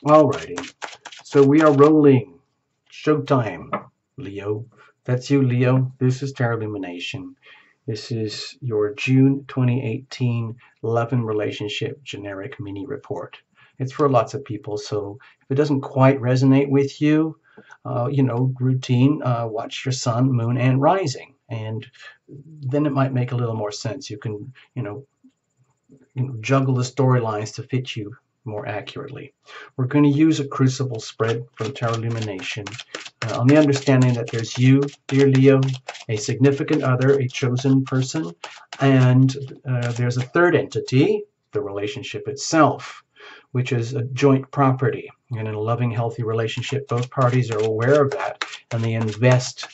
Alrighty. So we are rolling. Showtime, Leo. That's you, Leo. This is Tarot Illumination. This is your June 2018 Love and Relationship Generic Mini Report. It's for lots of people, so if it doesn't quite resonate with you, routine, watch your sun, moon, and rising. And then it might make a little more sense. You can, juggle the storylines to fit you more accurately. We're going to use a crucible spread from Tarot Illumination on the understanding that there's you, dear Leo, a significant other, a chosen person, and there's a third entity, the relationship itself, which is a joint property. And in a loving, healthy relationship, both parties are aware of that, and they invest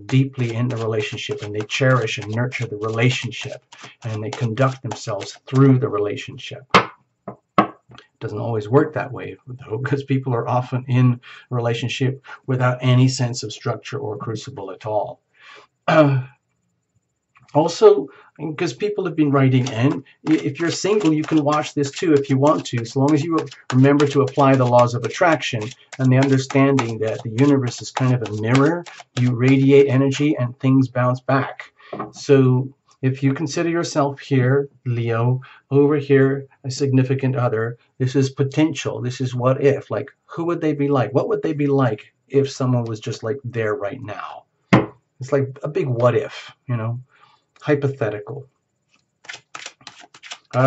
deeply in the relationship, and they cherish and nurture the relationship, and they conduct themselves through the relationship. Doesn't always work that way, though, because people are often in a relationship without any sense of structure or crucible at all. Also, because people have been writing in, if you're single, you can watch this too if you want to, so long as you remember to apply the laws of attraction and the understanding that the universe is kind of a mirror. You radiate energy and things bounce back. So if you consider yourself here, Leo, over here, a significant other, this is potential. This is what if. Like, who would they be like? What would they be like if someone was just like there right now? It's like a big what if, hypothetical.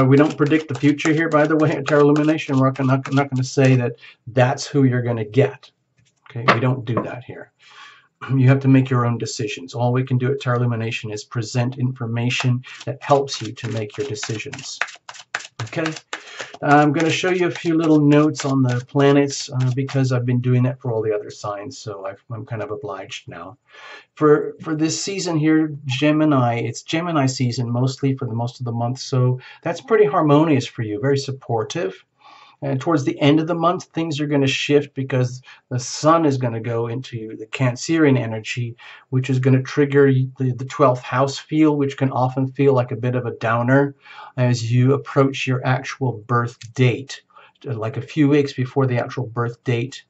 We don't predict the future here, by the way, at Tarot Illumination. We're not going to say that that's who you're going to get. Okay, we don't do that here. You have to make your own decisions. All we can do at Tarot Illumination is present information that helps you to make your decisions. Okay, I'm going to show you a few little notes on the planets because I've been doing that for all the other signs, so I'm kind of obliged now. For this season here, Gemini, it's Gemini season mostly for the most of the month, so that's pretty harmonious for you, very supportive. And towards the end of the month, things are going to shift because the sun is going to go into the Cancerian energy, which is going to trigger the 12th house feel, which can often feel like a bit of a downer as you approach your actual birth date. Like a few weeks before the actual birth date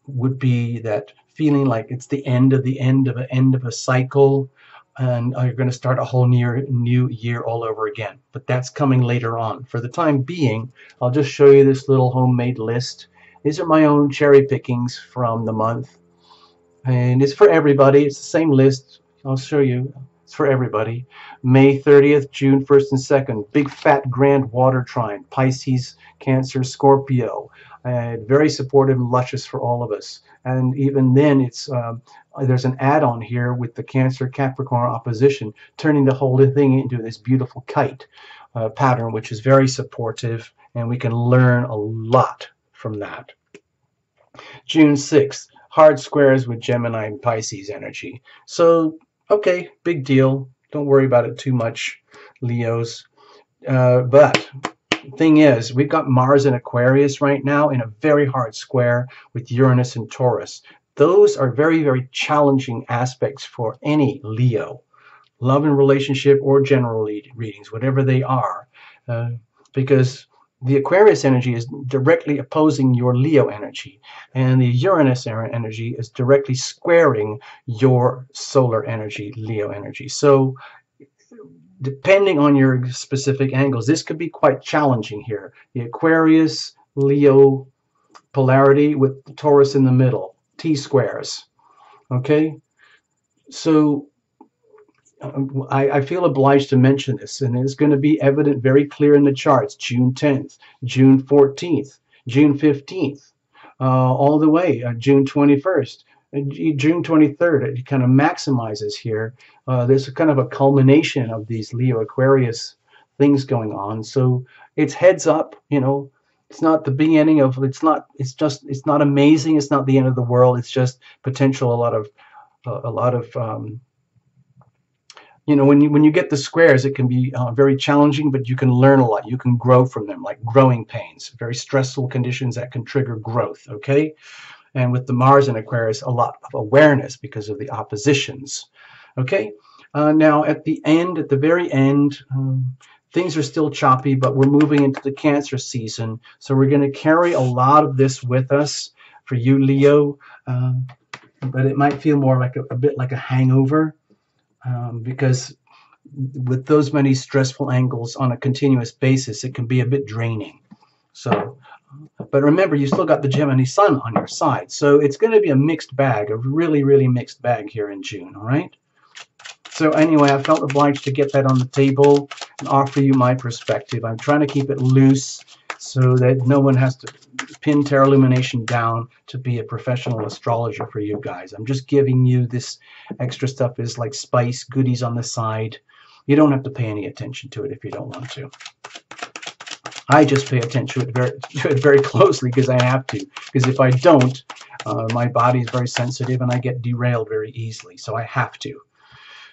would be that feeling like it's the end of a cycle, and you're going to start a whole new year all over again. But that's coming later on. For the time being, I'll just show you this little homemade list. These are my own cherry pickings from the month. And it's for everybody. It's the same list. I'll show you. It's for everybody. May 30th, June 1st and 2nd. Big fat grand water trine. Pisces, Cancer, Scorpio. Very supportive and luscious for all of us. And even then, it's there's an add-on here with the Cancer-Capricorn opposition, turning the whole thing into this beautiful kite pattern, which is very supportive, and we can learn a lot from that. June 6th, hard squares with Gemini and Pisces energy. So, okay, big deal. Don't worry about it too much, Leos. But thing is, we've got Mars in Aquarius right now in a very hard square with Uranus and Taurus. Those are very, very challenging aspects for any Leo, love and relationship or general readings, whatever they are, because the Aquarius energy is directly opposing your Leo energy, and the Uranus energy is directly squaring your solar energy, Leo energy. So depending on your specific angles, this could be quite challenging here. The Aquarius Leo polarity with the Taurus in the middle, T-squares. Okay, so I feel obliged to mention this, and it's going to be evident very clear in the charts. June 10th, June 14th, June 15th, all the way, June 21st. June 23rd, it kind of maximizes here. There's kind of a culmination of these Leo Aquarius things going on. So it's heads up, it's not the beginning of, it's not amazing. It's not the end of the world. It's just potential, a lot of when you get the squares, it can be very challenging, but you can learn a lot. You can grow from them, like growing pains, very stressful conditions that can trigger growth, okay? And with the Mars in Aquarius, a lot of awareness because of the oppositions. Okay, now at the very end, things are still choppy, but we're moving into the Cancer season. So we're going to carry a lot of this with us for you, Leo. But it might feel more like a bit like a hangover, because with those many stressful angles on a continuous basis, it can be a bit draining. So, but remember, you still got the Gemini Sun on your side. So it's going to be a mixed bag, a really, really mixed bag here in June, all right? So anyway, I felt obliged to get that on the table and offer you my perspective. I'm trying to keep it loose so that no one has to pin Tarot Illumination down to be a professional astrologer for you guys. I'm just giving you this extra stuff as like spice, goodies on the side. You don't have to pay any attention to it if you don't want to. I just pay attention to it very closely because I have to. Because if I don't, my body is very sensitive and I get derailed very easily. So I have to.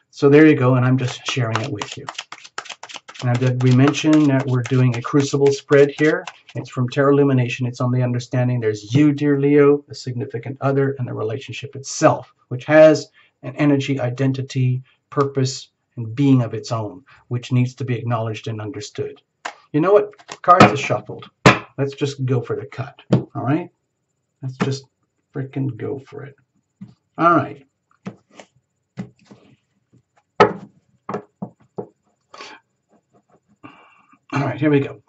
So there you go, and I'm just sharing it with you. Now, did we mention that we're doing a crucible spread here? It's from Tarot Illumination. It's on the understanding there's you, dear Leo, the significant other, and the relationship itself, which has an energy, identity, purpose, and being of its own, which needs to be acknowledged and understood. You know what? Cards are shuffled. Let's just go for the cut. All right? Let's just freaking go for it. All right. All right, here we go.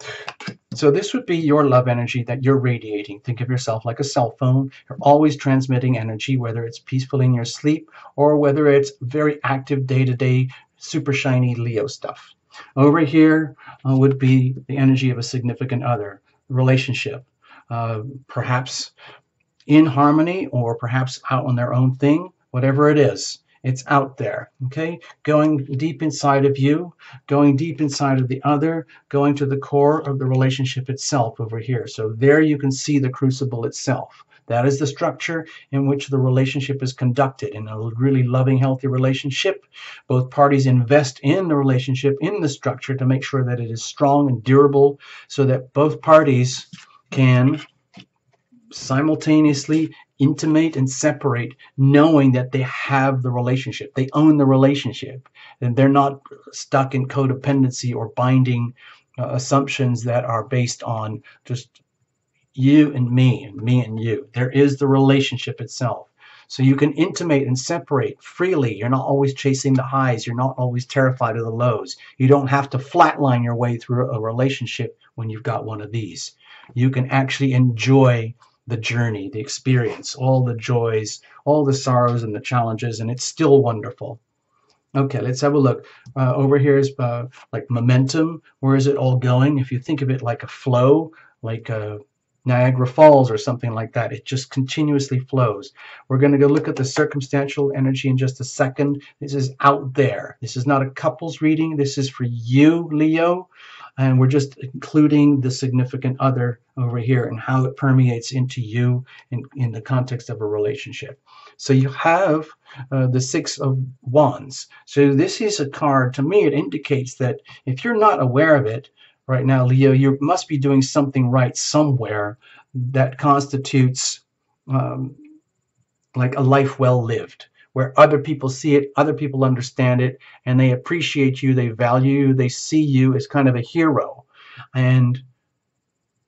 So this would be your love energy that you're radiating. Think of yourself like a cell phone. You're always transmitting energy, whether it's peaceful in your sleep or whether it's very active day-to-day, super shiny Leo stuff. Over here would be the energy of a significant other, relationship, perhaps in harmony or perhaps out on their own thing, whatever it is. It's out there, okay? Going deep inside of you, going deep inside of the other, going to the core of the relationship itself over here. So there you can see the crucible itself. That is the structure in which the relationship is conducted. In a really loving, healthy relationship, both parties invest in the relationship, in the structure, to make sure that it is strong and durable so that both parties can simultaneously intimate and separate, knowing that they have the relationship. They own the relationship, and they're not stuck in codependency or binding assumptions that are based on just you and me and you. There is the relationship itself. So you can intimate and separate freely. You're not always chasing the highs. You're not always terrified of the lows. You don't have to flatline your way through a relationship when you've got one of these. You can actually enjoy the journey, the experience, all the joys, all the sorrows and the challenges, and it's still wonderful. Okay, let's have a look. Over here is like momentum. Where is it all going? If you think of it like a flow, like Niagara Falls or something like that, it just continuously flows. We're going to go look at the circumstantial energy in just a second. This is out there. This is not a couples reading. This is for you, Leo. And we're just including the significant other over here and how it permeates into you in the context of a relationship. So you have the Six of Wands. So this is a card, to me, it indicates that if you're not aware of it right now, Leo, you must be doing something right somewhere that constitutes like a life well lived, where other people see it, other people understand it, and they appreciate you, they value you, they see you as kind of a hero. And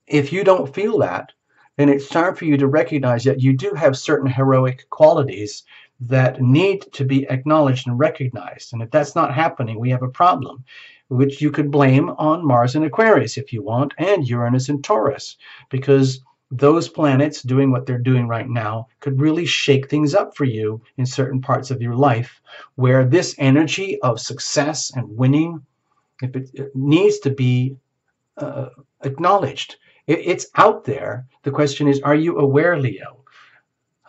if you don't feel that, then it's time for you to recognize that you do have certain heroic qualities that need to be acknowledged and recognized. And if that's not happening, we have a problem, which you could blame on Mars and Aquarius if you want, and Uranus and Taurus, because those planets doing what they're doing right now could really shake things up for you in certain parts of your life, where this energy of success and winning, if it needs to be acknowledged. It's out there. The question is, are you aware, Leo?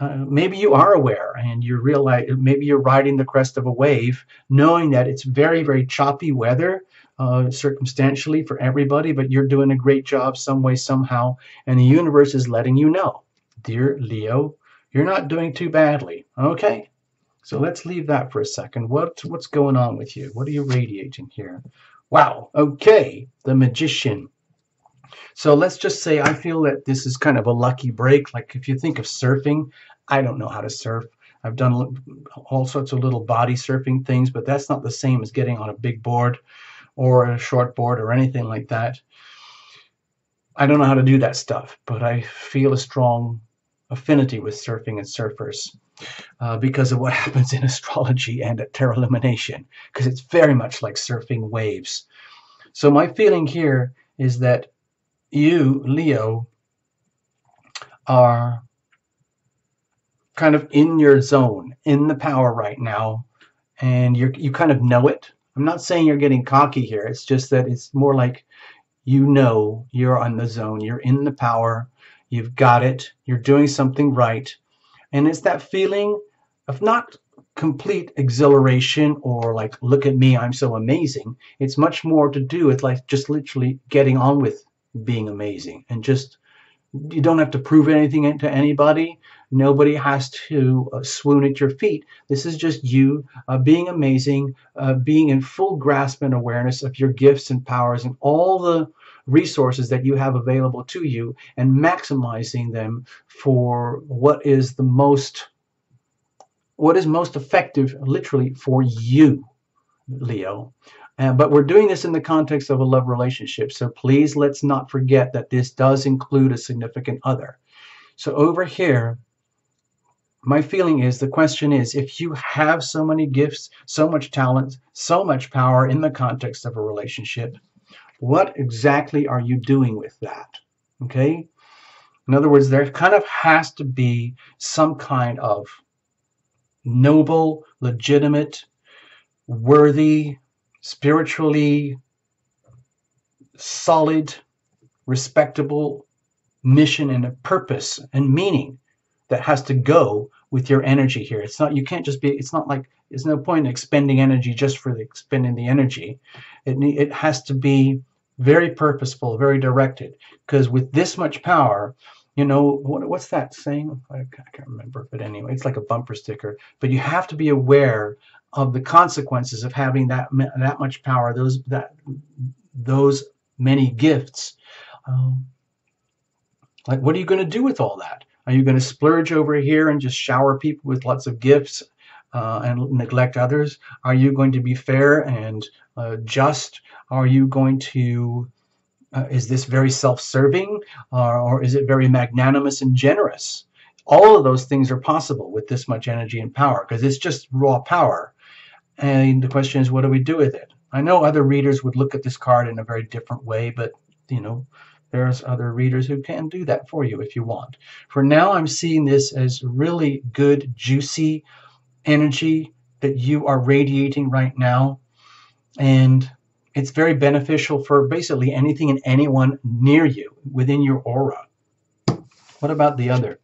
Maybe you are aware and you realize maybe you're riding the crest of a wave, knowing that it's very, very choppy weather circumstantially for everybody, but you're doing a great job some way, somehow, and the universe is letting you know, dear Leo, you're not doing too badly. Okay? So let's leave that for a second. What's going on with you? What are you radiating here? Wow. Okay. The Magician. So let's just say I feel that this is kind of a lucky break. Like if you think of surfing, I don't know how to surf. I've done all sorts of little body surfing things, but that's not the same as getting on a big board or a short board or anything like that. I don't know how to do that stuff, but I feel a strong affinity with surfing and surfers because of what happens in astrology and at tarot illumination, because it's very much like surfing waves. So my feeling here is that you, Leo, are kind of in your zone, in the power right now, and you kind of know it. I'm not saying you're getting cocky here. It's just that it's more like you know you're on the zone. You're in the power. You've got it. You're doing something right. And it's that feeling of not complete exhilaration or like, look at me, I'm so amazing. It's much more to do with like just literally getting on with being amazing and just you don't have to prove anything to anybody. Nobody has to swoon at your feet. This is just you being amazing, being in full grasp and awareness of your gifts and powers and all the resources that you have available to you and maximizing them for what is most effective literally for you, Leo. But we're doing this in the context of a love relationship. So please let's not forget that this does include a significant other. So over here, my feeling is the question is if you have so many gifts, so much talent, so much power in the context of a relationship, what exactly are you doing with that? Okay? In other words, there kind of has to be some kind of noble, legitimate, worthy, spiritually solid, respectable mission and a purpose and meaning that has to go with your energy here. It's not, you can't just be, it's not like, there's no point in expending energy just for the expending the energy. It has to be very purposeful, very directed, because with this much power, you know, what's that saying? I can't remember, but anyway, it's like a bumper sticker, but you have to be aware of the consequences of having that much power, those many gifts. Like, what are you going to do with all that? Are you going to splurge over here and just shower people with lots of gifts and neglect others? Are you going to be fair and just? Are you going to, is this very self-serving or is it very magnanimous and generous? All of those things are possible with this much energy and power because it's just raw power. And the question is, what do we do with it? I know other readers would look at this card in a very different way, but, you know, there's other readers who can do that for you if you want. For now, I'm seeing this as really good, juicy energy that you are radiating right now. And it's very beneficial for basically anything and anyone near you within your aura. What about the other?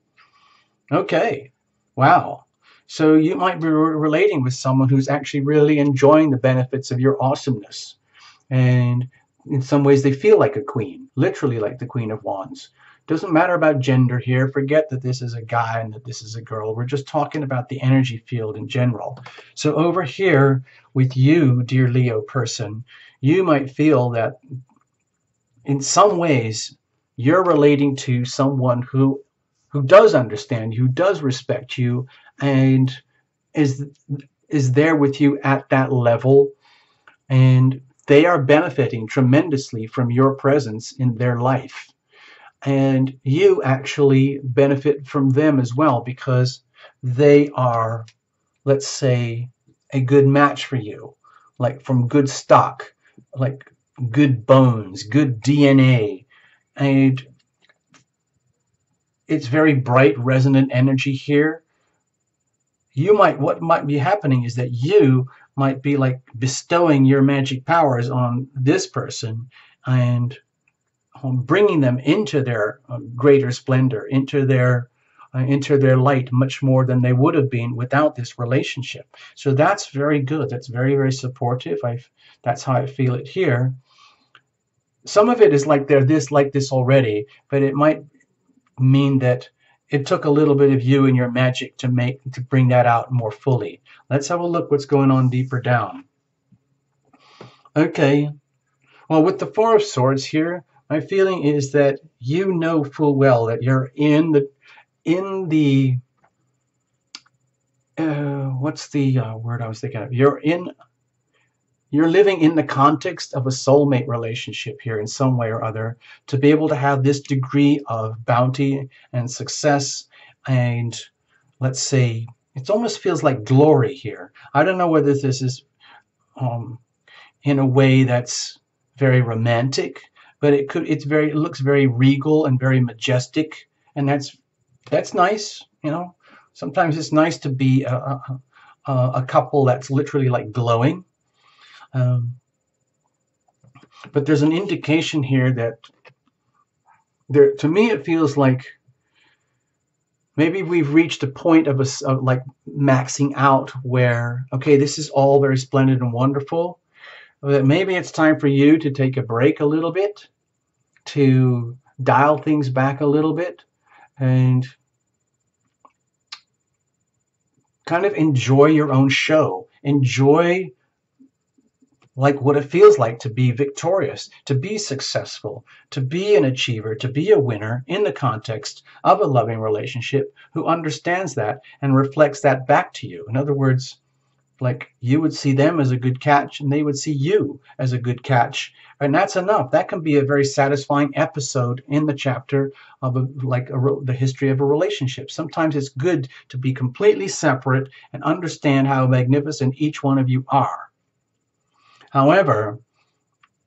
Okay. Wow. So you might be relating with someone who's actually really enjoying the benefits of your awesomeness. And in some ways they feel like a queen, literally like the Queen of Wands. Doesn't matter about gender here. Forget that this is a guy and that this is a girl. We're just talking about the energy field in general. So over here with you, dear Leo person, you might feel that in some ways you're relating to someone who does understand you, who does respect you, and is there with you at that level, and they are benefiting tremendously from your presence in their life. And you actually benefit from them as well because they are, let's say, a good match for you, like from good stock, like good bones, good DNA, and it's very bright, resonant energy here. What might be happening is that you might be like bestowing your magic powers on this person and bringing them into their greater splendor, into their light much more than they would have been without this relationship. So that's very good. That's very, very supportive. That's how I feel it here. Some of it is like they're like this already, but it might mean that it took a little bit of you and your magic to bring that out more fully. Let's have a look what's going on deeper down. Okay. Well, with the Four of Swords here, my feeling is that you know full well that you're in the what's the word I was thinking of? You're you're living in the context of a soulmate relationship here in some way or other, to be able to have this degree of bounty and success, and let's say it almost feels like glory here. I don't know whether this is um, in a way that's very romantic, but it looks very regal and very majestic, and that's nice. Sometimes it's nice to be a couple that's literally like glowing. Um, but there's an indication here that to me, it feels like maybe we've reached a point of like maxing out where, okay, this is all very splendid and wonderful, but maybe it's time for you to take a break a little bit, to dial things back a little bit, and kind of enjoy your own show. Enjoy like what it feels like to be victorious, to be successful, to be an achiever, to be a winner in the context of a loving relationship who understands that and reflects that back to you. In other words, like you would see them as a good catch and they would see you as a good catch. And that's enough. That can be a very satisfying episode in the chapter of the history of a relationship. Sometimes it's good to be completely separate and understand how magnificent each one of you are. However,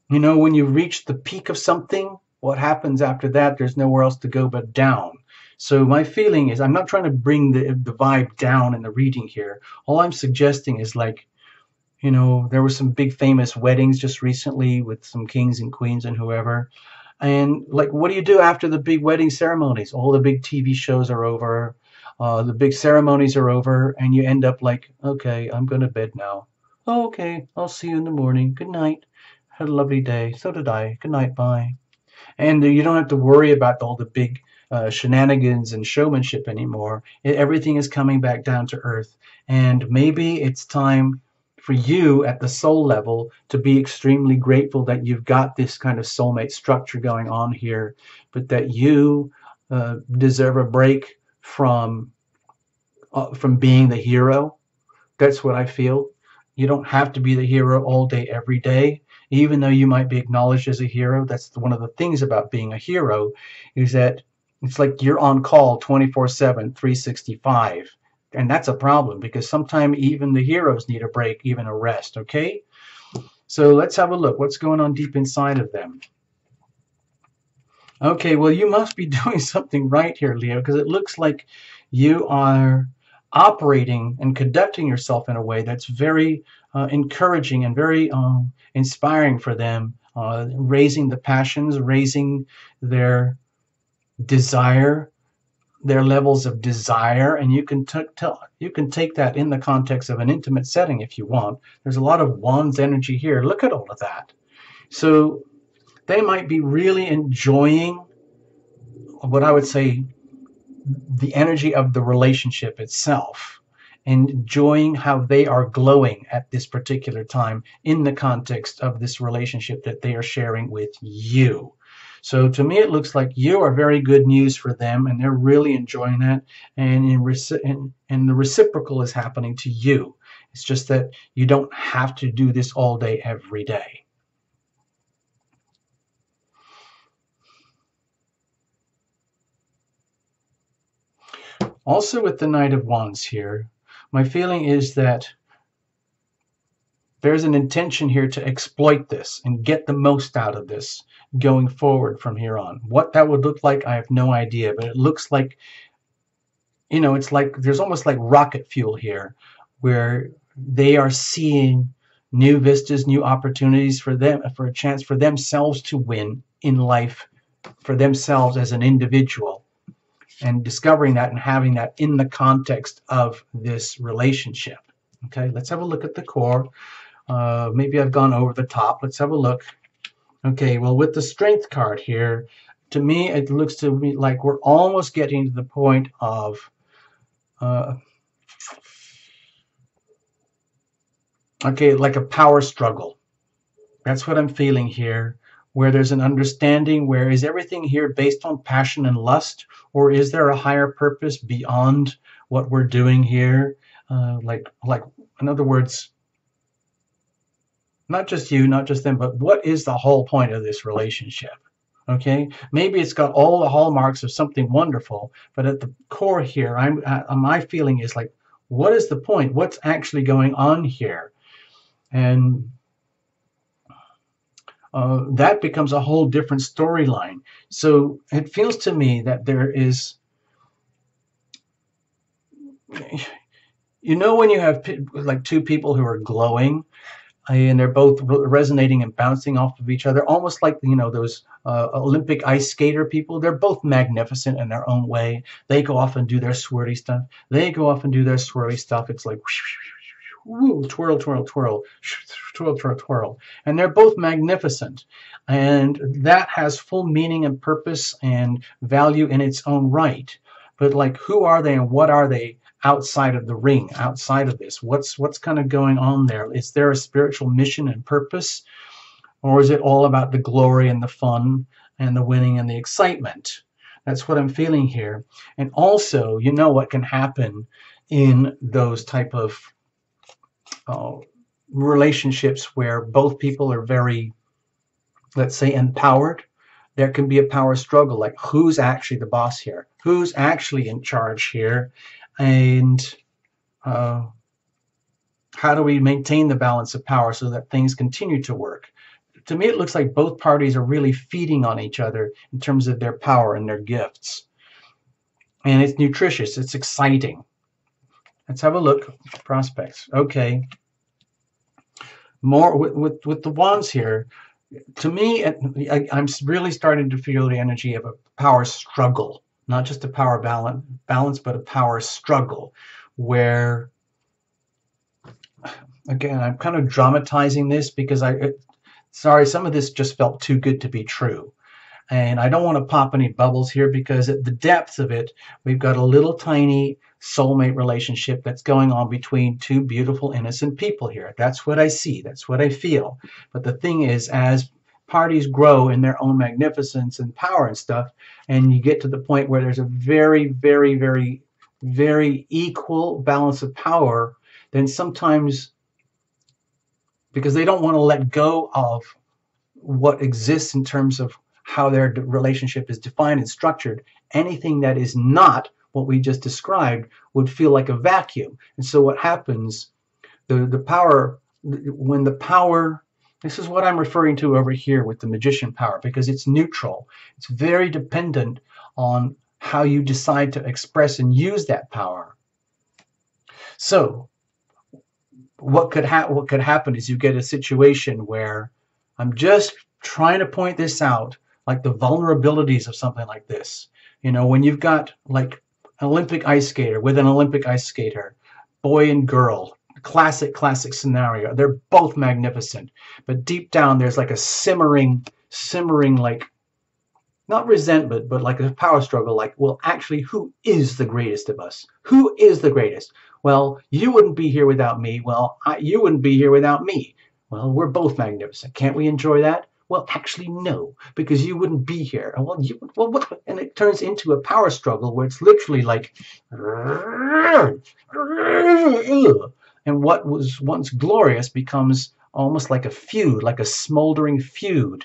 when you reach the peak of something, what happens after that, there's nowhere else to go but down. So my feeling is, I'm not trying to bring the vibe down in the reading here. All I'm suggesting is like, there were some big famous weddings just recently with some kings and queens and whoever. And like, what do you do after the big wedding ceremonies? All the big TV shows are over. The big ceremonies are over. And you end up like, okay, I'm going to bed now. Oh, okay, I'll see you in the morning. Good night. Had a lovely day. So did I. Good night. Bye. And you don't have to worry about all the big shenanigans and showmanship anymore. Everything is coming back down to earth. And maybe it's time for you at the soul level to be extremely grateful that you've got this kind of soulmate structure going on here, but that you deserve a break from being the hero. That's what I feel. You don't have to be the hero all day, every day. Even though you might be acknowledged as a hero, that's one of the things about being a hero, is that it's like you're on call 24/7, 365. And that's a problem because sometimes even the heroes need a break, even a rest, okay? So let's have a look. What's going on deep inside of them? Okay, well, you must be doing something right here, Leo, because it looks like you are operating and conducting yourself in a way that's very encouraging and very inspiring for them, raising the passions, raising their desire, their levels of desire, and you can take that in the context of an intimate setting if you want. There's a lot of wands energy here. Look at all of that. So they might be really enjoying what I would say the energy of the relationship itself, and enjoying how they are glowing at this particular time in the context of this relationship that they are sharing with you. So to me, it looks like you are very good news for them, and they're really enjoying that. And the reciprocal is happening to you. It's just that you don't have to do this all day, every day. Also with the Knight of Wands here, my feeling is that there's an intention here to exploit this and get the most out of this going forward from here on. What that would look like, I have no idea, but it looks like, it's like there's almost like rocket fuel here, where they are seeing new vistas, new opportunities for them, for a chance for themselves to win in life, for themselves as an individual, and discovering that and having that in the context of this relationship. Okay, let's have a look at the core. Maybe I've gone over the top. Let's have a look. Okay, well, with the Strength card here, to me, it looks to me like we're almost getting to the point of okay, like a power struggle. That's what I'm feeling here, where there's an understanding where is everything here based on passion and lust, or is there a higher purpose beyond what we're doing here? Like in other words, Not just you, not just them, but what is the whole point of this relationship? Okay, maybe it's got all the hallmarks of something wonderful, but at the core here, my feeling is like, what is the point? What's actually going on here? And that becomes a whole different storyline. So it feels to me that there is, when you have like two people who are glowing and they're both resonating and bouncing off of each other, almost like those Olympic ice skater people. They're both magnificent in their own way. They go off and do their swirly stuff. They go off and do their swirly stuff. It's like woo, twirl, twirl, twirl, twirl, twirl, twirl, and they're both magnificent, and that has full meaning and purpose and value in its own right. But like, who are they and what are they outside of the ring, outside of this? What's kind of going on there? Is there a spiritual mission and purpose, or is it all about the glory and the fun and the winning and the excitement? That's what I'm feeling here. And also, what can happen in those type of relationships where both people are very, let's say, empowered. There can be a power struggle, like who's actually the boss here? Who's actually in charge here? And how do we maintain the balance of power so that things continue to work? To me, it looks like both parties are really feeding on each other in terms of their power and their gifts. And it's nutritious. It's exciting. Let's have a look. Prospects. Okay. More with the wands here. To me, I'm really starting to feel the energy of a power struggle, not just a power balance, but a power struggle, where, again, I'm kind of dramatizing this because sorry, some of this just felt too good to be true. And I don't want to pop any bubbles here, because at the depths of it, we've got a little tiny soulmate relationship that's going on between two beautiful, innocent people here. That's what I see. That's what I feel. But the thing is, as parties grow in their own magnificence and power and stuff, and you get to the point where there's a very, very, very, very equal balance of power, then sometimes, because they don't want to let go of what exists in terms of how their relationship is defined and structured, anything that is not what we just described would feel like a vacuum. And so what happens, the power, when the power, this is what I'm referring to over here with the magician power, because it's neutral. It's very dependent on how you decide to express and use that power. So what could happen is you get a situation where, I'm just trying to point this out, like the vulnerabilities of something like this. When you've got like an Olympic ice skater with an Olympic ice skater, boy and girl, classic scenario. They're both magnificent, but deep down there's like a simmering, like, not resentment, but like a power struggle. Like, well, actually, who is the greatest of us? Who is the greatest? Well, you wouldn't be here without me. Well, you wouldn't be here without me. Well, we're both magnificent. Can't we enjoy that? Well, actually, no, because you wouldn't be here. And what? And it turns into a power struggle where it's literally like, and what was once glorious becomes almost like a feud, like a smoldering feud.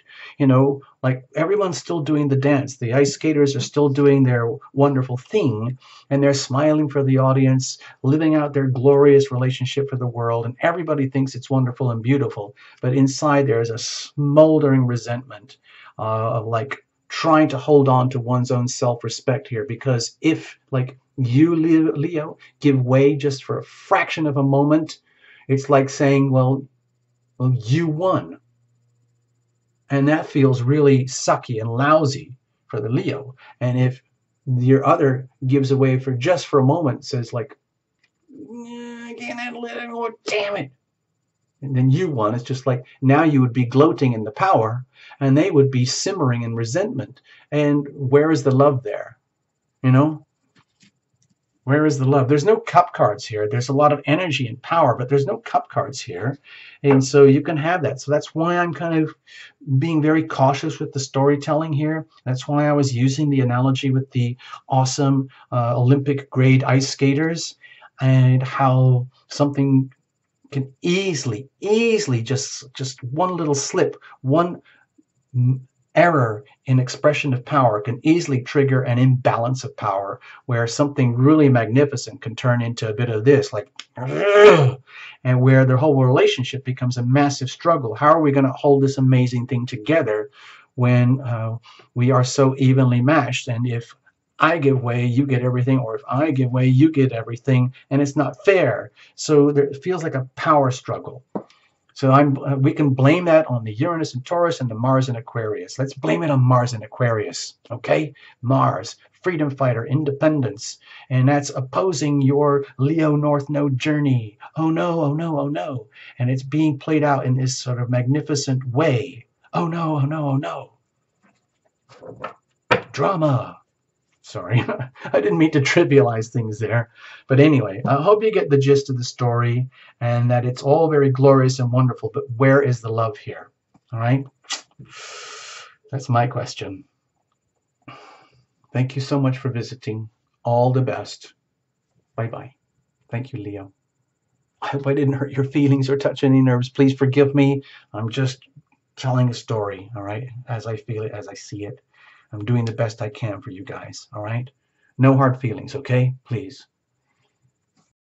Like everyone's still doing the dance. The ice skaters are still doing their wonderful thing, and they're smiling for the audience, living out their glorious relationship for the world, and everybody thinks it's wonderful and beautiful. But inside there is a smoldering resentment of like trying to hold on to one's own self-respect here, because if like you, Leo, give way just for a fraction of a moment, it's like saying, well, you won. And that feels really sucky and lousy for the Leo. And if your other gives away for just for a moment, says like, I can't handle it anymore, damn it, and then you won, it's just like, now you would be gloating in the power, and they would be simmering in resentment. And where is the love there? Where is the love? There's no cup cards here. There's a lot of energy and power, but there's no cup cards here. And so you can have that. So that's why I'm kind of being very cautious with the storytelling here. That's why I was using the analogy with the awesome Olympic grade ice skaters, and how something can easily just one little slip, one error in expression of power can easily trigger an imbalance of power, where something really magnificent can turn into a bit of this, like, and where the whole relationship becomes a massive struggle. How are we going to hold this amazing thing together when we are so evenly matched? And if I give way, you get everything, or if I give way, you get everything, and it's not fair. So it feels like a power struggle. So we can blame that on the Uranus and Taurus and the Mars and Aquarius. Let's blame it on Mars and Aquarius, okay? Mars, freedom fighter, independence, and that's opposing your Leo North Node journey. Oh no, oh no, oh no. And it's being played out in this sort of magnificent way. Oh no, oh no, oh no. Drama. Sorry, I didn't mean to trivialize things there. But anyway, I hope you get the gist of the story and that it's all very glorious and wonderful, but where is the love here? All right? That's my question. Thank you so much for visiting. All the best. Bye-bye. Thank you, Leo. I hope I didn't hurt your feelings or touch any nerves. Please forgive me. I'm just telling a story, all right, as I feel it, as I see it. I'm doing the best I can for you guys, all right? No hard feelings, okay? Please.